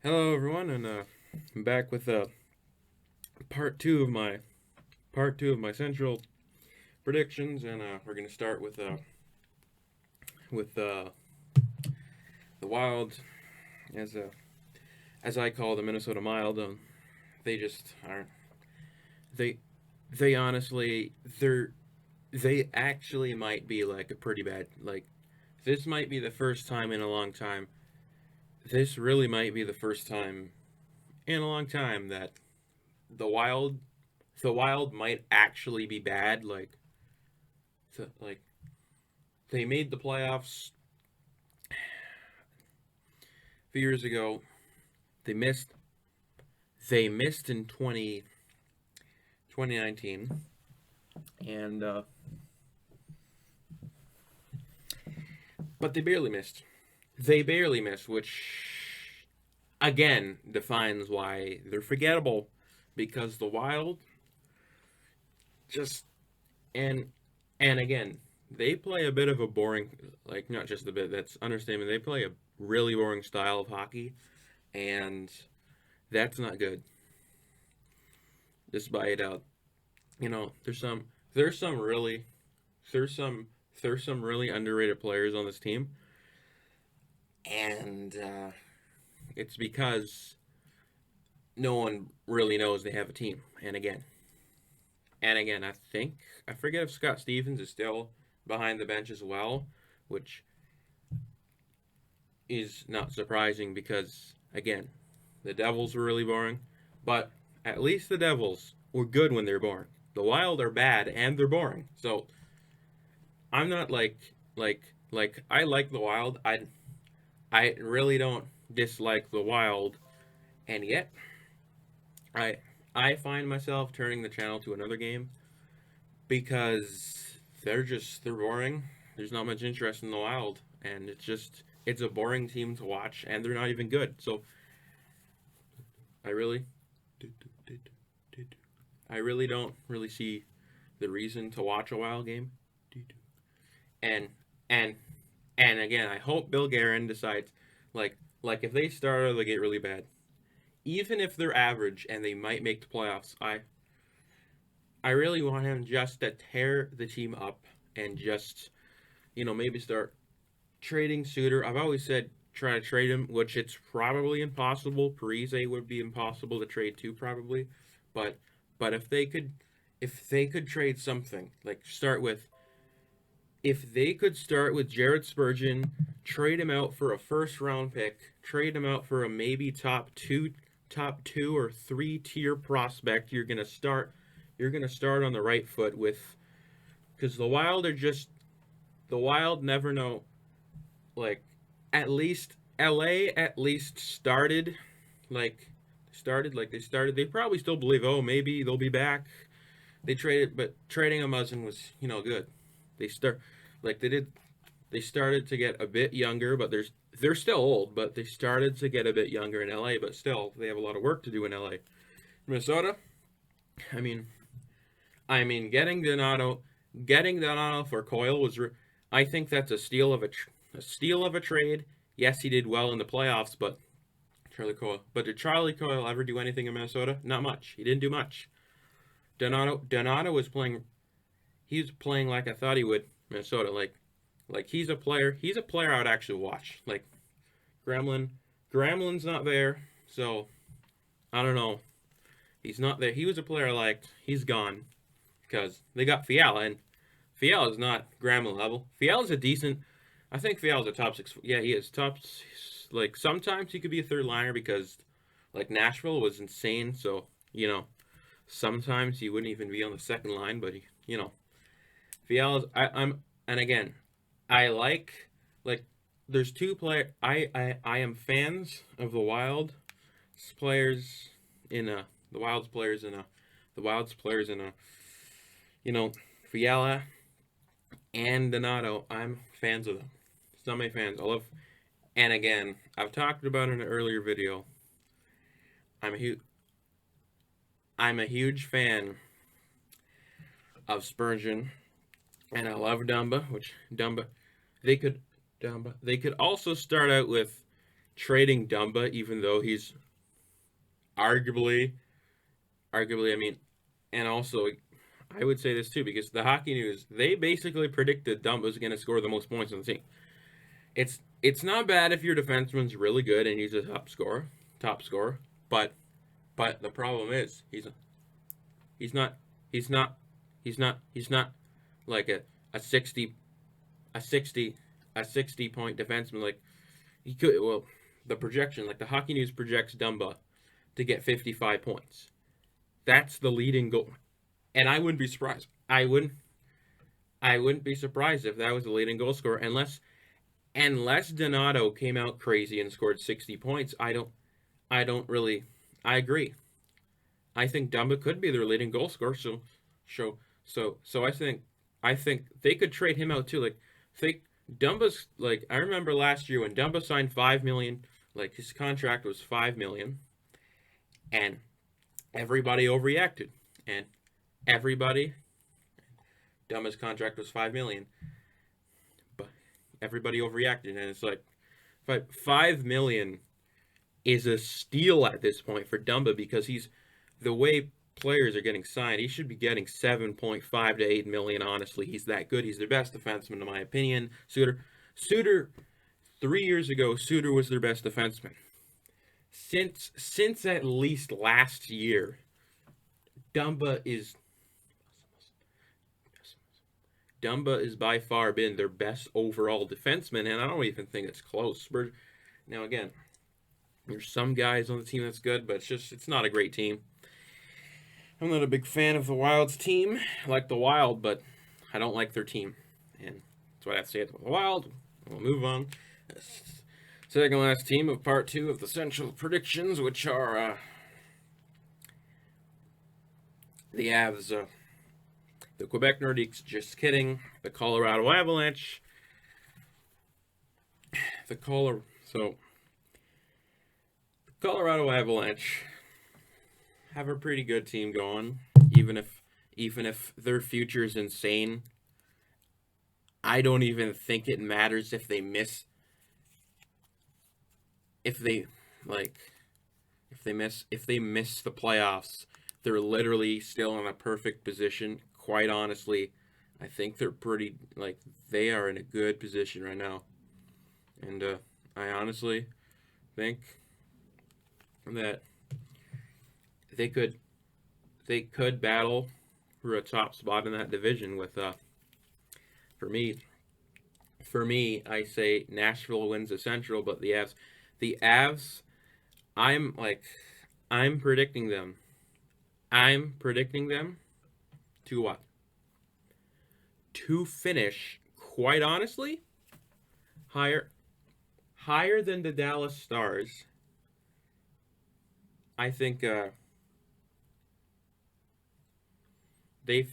Hello, everyone, and I'm back with part two of my central predictions, and we're gonna start with the Wild, as as I call the Minnesota Mild. They just aren't. They they honestly they actually might be like a pretty bad like. This might be the first time in a long time. This really might be the first time in a long time that the Wild the Wild might actually be bad. Like they made the playoffs a few years ago. They missed. They missed in 2019, and but they barely missed. They barely missed, which again defines why they're forgettable, because the Wild just and and again they play a bit of a boring, like, not just a bit, that's understatement. They play a really boring style of hockey, and that's not good. Despite there's some really there's some there's some really underrated players on this team, and it's because no one really knows they have a team. And again, I forget if Scott Stevens is still behind the bench as well, which is not surprising because, again, the Devils were really boring, but at least the Devils were good when they're boring. The Wild are bad and they're boring. So I'm not like I like the Wild. I really don't dislike the Wild, and yet I I find myself turning the channel to another game because they're boring. There's not much interest in the Wild, and it's a boring team to watch, and they're not even good. So I really I really don't really see the reason to watch a Wild game. And and and again, I hope Bill Guerin decides, like if they start or they get really bad, even if they're average and they might make the playoffs, I really want him just to tear the team up and just, maybe start trading Suter. I've always said try to trade him, which it's probably impossible. Parise would be impossible to trade too, probably. But but if they could trade something, like start with if they could start with Jared Spurgeon, trade him out for a first round pick, trade him out for a maybe top two or three tier prospect, you're gonna start on the right foot with, because the Wild never know, like, at least LA at least started, they probably still believe, oh, maybe they'll be back. They traded, but trading a Muzzin was, good. They start like they started to get a bit younger, but they're still old, but they started to get a bit younger in LA, but still they have a lot of work to do in LA. Minnesota, I mean, getting Donato for Coyle I think that's a steal of a trade. Yes, he did well in the playoffs, but Charlie Coyle. But did Charlie Coyle ever do anything in Minnesota? Not much. He didn't do much. Donato was playing. He was playing like I thought he would. Minnesota, like He's a player I would actually watch. Like Gremlin, Gremlin's not there, so I don't know. He's not there. He was a player I liked. He's gone because they got Fiala, and Fiala is not Gremlin level. Fiala's a decent. I think Fiala's a top six. Yeah, he is top. Like sometimes he could be a third liner because, like, Nashville was insane. So sometimes he wouldn't even be on the second line, but Fiala's. I'm and again, I like there's two player. I am fans of the Wild players in a the Wild's players in a the Wild's players in a you know Fiala and Donato. I'm fans of them. Some of my fans. I love. And again, I've talked about it in an earlier video. I'm a huge I'm a huge fan of Spurgeon, and I love Dumba. Which Dumba, they could Dumba. They could also start out with trading Dumba, even though he's arguably, I mean, and also I would say this too because the Hockey News they basically predicted Dumba was going to score the most points on the team. It's not bad if your defenseman's really good and he's a top scorer, but the problem is he's not he's not he's not like a 60 a 60 a 60 point defenseman like he could the projection like the Hockey News projects Dumba to get 55 points. That's the leading goal. And I wouldn't be surprised. I wouldn't be surprised if that was the leading goal scorer unless Donato came out crazy and scored 60 points. I don't really I agree. I think Dumba could be their leading goal scorer. So I think they could trade him out too. Like think Dumba's like I remember last year when Dumba signed 5 million, like his contract was 5 million, and everybody overreacted. And everybody Dumba's contract was 5 million, but everybody overreacted, and it's like 5 million is a steal at this point for Dumba because he's the way players are getting signed. He should be getting 7.5 to 8 million. Honestly, he's that good. He's their best defenseman, in my opinion. Suter, 3 years ago, Suter was their best defenseman. Since at least last year, Dumba is by far been their best overall defenseman, and I don't even think it's close. Now again, there's some guys on the team that's good, but it's not a great team. I'm not a big fan of the Wild's team. I like the Wild, but I don't like their team, and that's what I have to say about the Wild. We'll move on. Second last team of part 2 of the Central predictions, which are the Avs, the Quebec Nordiques, just kidding, the Colorado Avalanche, the Colorado Avalanche have a pretty good team going, even if their future is insane. I don't even think it matters if they miss the playoffs. They're literally still in a perfect position. Quite honestly, I think they're they are in a good position right now. And I honestly think that they could battle for a top spot in that division with for me I say Nashville wins the Central, but the Avs I'm predicting them to what? To finish, quite honestly, higher than the Dallas Stars. I think they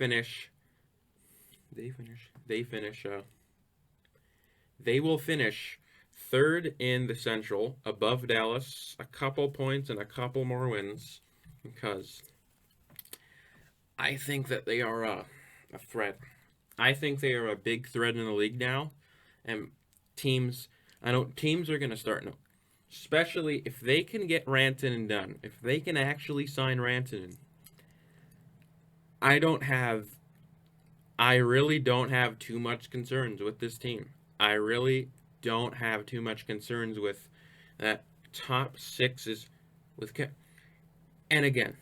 will finish third in the Central, above Dallas, a couple points and a couple more wins, because I think that they are a threat. I think they are a big threat in the league now, and teams are going to start, especially if they can get Rantanen done, if they can actually sign Rantanen. I really don't have too much concerns with this team. I really don't have too much concerns with that top 6 is with and again,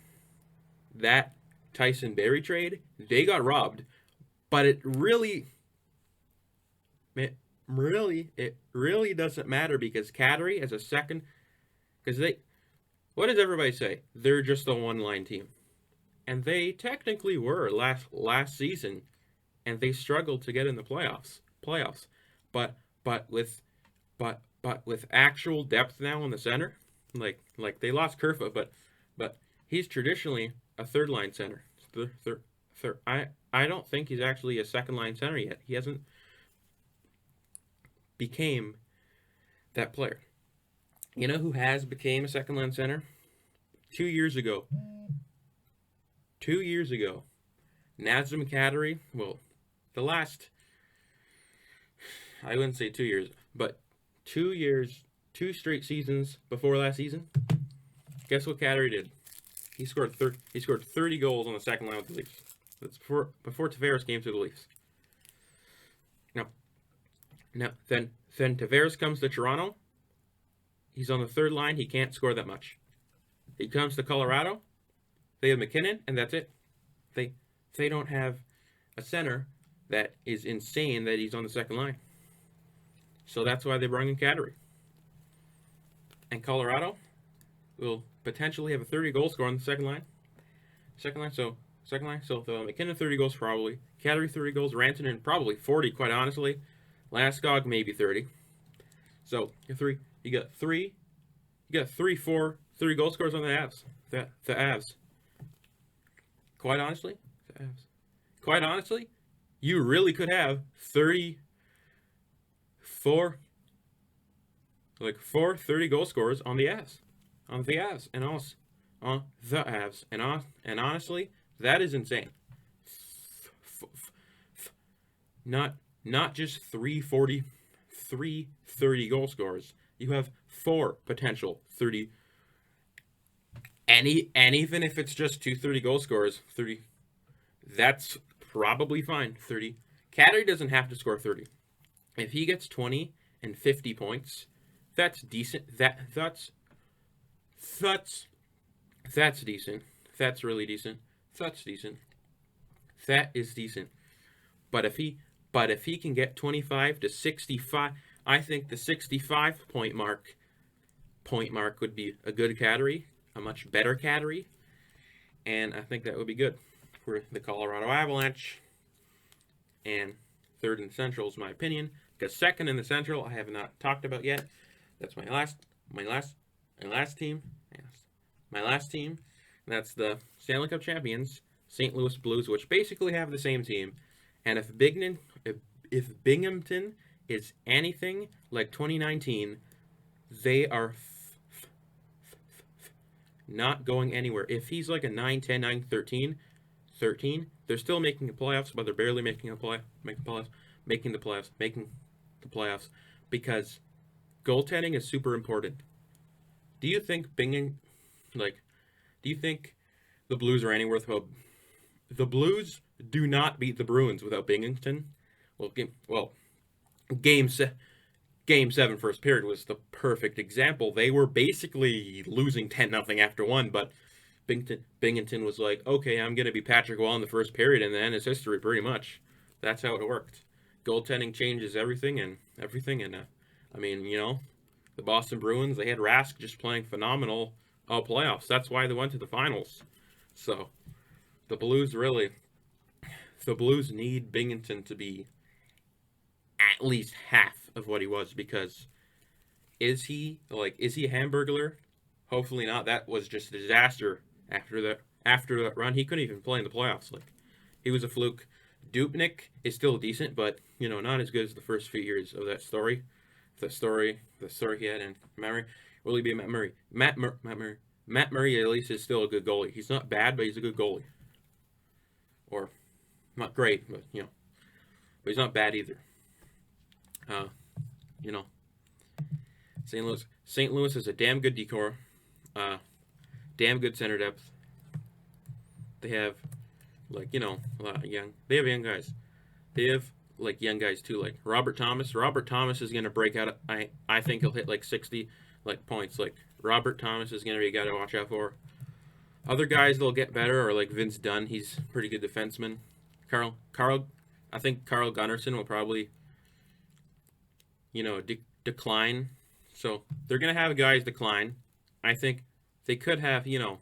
that Tyson Barrie trade, they got robbed, but it really doesn't matter because Kadri as a second, because what does everybody say? They're just a one-line team, and they technically were last season, and they struggled to get in the playoffs. But with actual depth now in the center, like they lost Kerfa, but he's traditionally a third line center. I don't think he's actually a second line center yet. He hasn't became that player. You know who has became a second line center? 2 years ago. 2 years ago. Nazem Kadri, well, the last, I wouldn't say 2 years, but 2 years 2 straight seasons before last season. Guess what Kadri did? He scored 30 goals on the second line with the Leafs. That's before Tavares came to the Leafs. Then Tavares comes to Toronto. He's on the third line. He can't score that much. He comes to Colorado. They have McKinnon, and that's it. They don't have a center that is insane that he's on the second line. So that's why they brought in Kadri. And Colorado will potentially have a 30-goal scorer on the second line. So McKinnon 30 goals probably. Kadri 30 goals. Rantanen probably 40, quite honestly. Landeskog maybe 30. So you got three, 4 30 goal scorers on the Avs. The Avs. Quite honestly, you really could have 4 30-goal scorers on the Avs. And honestly, that is insane. Not just 3 30-goal scorers. You have 4 potential 30. And even if it's just 2 30-goal scorers, 30, that's probably fine. 30. Kadri doesn't have to score 30. If he gets 20 and 50 points, that's decent. That's decent. That's really decent. That's decent. That is decent. But if he can get 25 to 65, I think the 65 point mark would be a good Kadri, a much better Kadri, and I think that would be good for the Colorado Avalanche. And third in the Central is my opinion, because second in the Central I have not talked about yet. That's my last team. Yes. My last team. That's the Stanley Cup champions, St. Louis Blues, which basically have the same team. And if Binghamton is anything like 2019, they are not going anywhere. If he's like a 9-10, 9-13, they're still making the playoffs, but they're barely making the playoffs, because goaltending is super important. Do you think the Blues are anywhere without? The Blues do not beat the Bruins without Binghamton. Game 7 first period was the perfect example. They were basically losing 10-0 after 1, but Binghamton was like, okay, I'm going to be Patrick Wall in the first period, and then it's history pretty much. That's how it worked. Goaltending changes everything. I mean, the Boston Bruins, they had Rask just playing phenomenal all playoffs. That's why they went to the finals. So the Blues need Binghamton to be at least half of what he was, because is he a Hamburglar? Hopefully not. That was just a disaster after that run. He couldn't even play in the playoffs. He was a fluke. Dubnyk is still decent, but not as good as the first few years of that story. The story he had in Matt Murray. Will he be Matt Murray? Matt Murray at least is still a good goalie. He's not bad, but he's a good goalie. Or not great, but but he's not bad either. St. Louis is a damn good decor. Damn good center depth. They have a lot of young. They have young guys. They have young guys too, like Robert Thomas. Robert Thomas is gonna break out. I think he'll hit 60 points. Robert Thomas is gonna be a guy to watch out for. Other guys that'll get better are Vince Dunn. He's a pretty good defenseman. I think Carl Gunnarsson will probably decline. So they're gonna have guys decline. I think they could have hangover.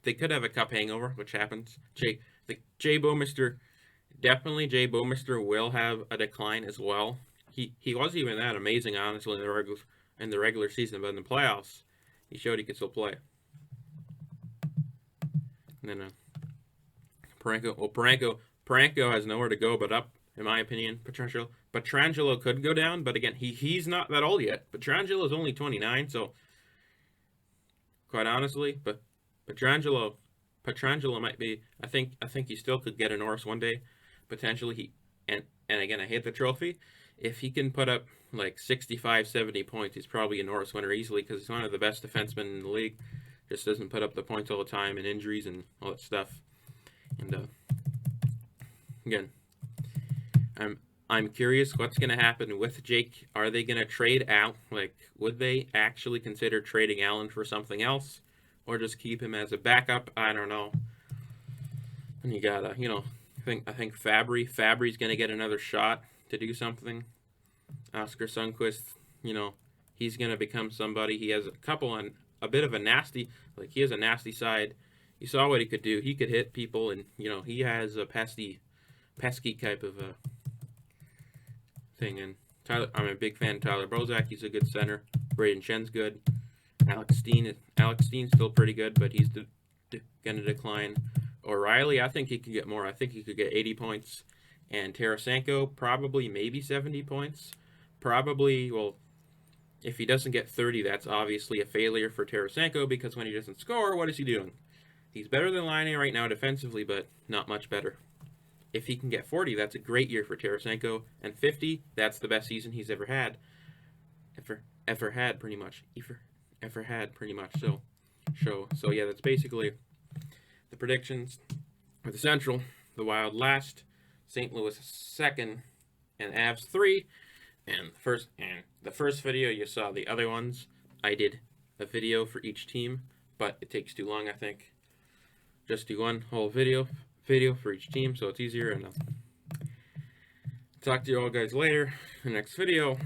They could have a cup hangover, which happens. Jay Bouwmeester will have a decline as well. He wasn't even that amazing, honestly, in the regular season, but in the playoffs, he showed he could still play. And then Parenko has nowhere to go but up, in my opinion. Pietrangelo could go down, but again, he's not that old yet. Pietrangelo is only 29, so quite honestly, but Pietrangelo Petrangelo might be. I think he still could get a Norris one day, potentially. And again, I hate the trophy. If he can put up like 65, 70 points, he's probably a Norris winner easily because he's one of the best defensemen in the league. Just doesn't put up the points all the time, and injuries and all that stuff. And again, I'm curious what's going to happen with Jake. Are they going to trade Al? Like, would they actually consider trading Allen for something else, or just keep him as a backup? I don't know. And you gotta, I think Fabry's going to get another shot to do something. Oscar Sundqvist, he's going to become somebody. He has a bit of a nasty, he has a nasty side. You saw what he could do. He could hit people, and he has a pesky type of thing. And I'm a big fan of Tyler Bozak. He's a good center. Braden Shen's good. Alex Steen's still pretty good, but he's going to decline. O'Reilly, I think he could get more. I think he could get 80 points. And Tarasenko, probably maybe 70 points. Probably, well, if he doesn't get 30, that's obviously a failure for Tarasenko, because when he doesn't score, what is he doing? He's better than Laine right now defensively, but not much better. If he can get 40, that's a great year for Tarasenko. And 50, that's the best season he's ever had. Ever had, pretty much. So yeah, that's basically the predictions for the Central. The Wild last, St. Louis second, and Avs 3. And the first video, you saw the other ones. I did a video for each team, but it takes too long, I think. Just do one whole video for each team, so it's easier. And I'll talk to you all guys later in the next video.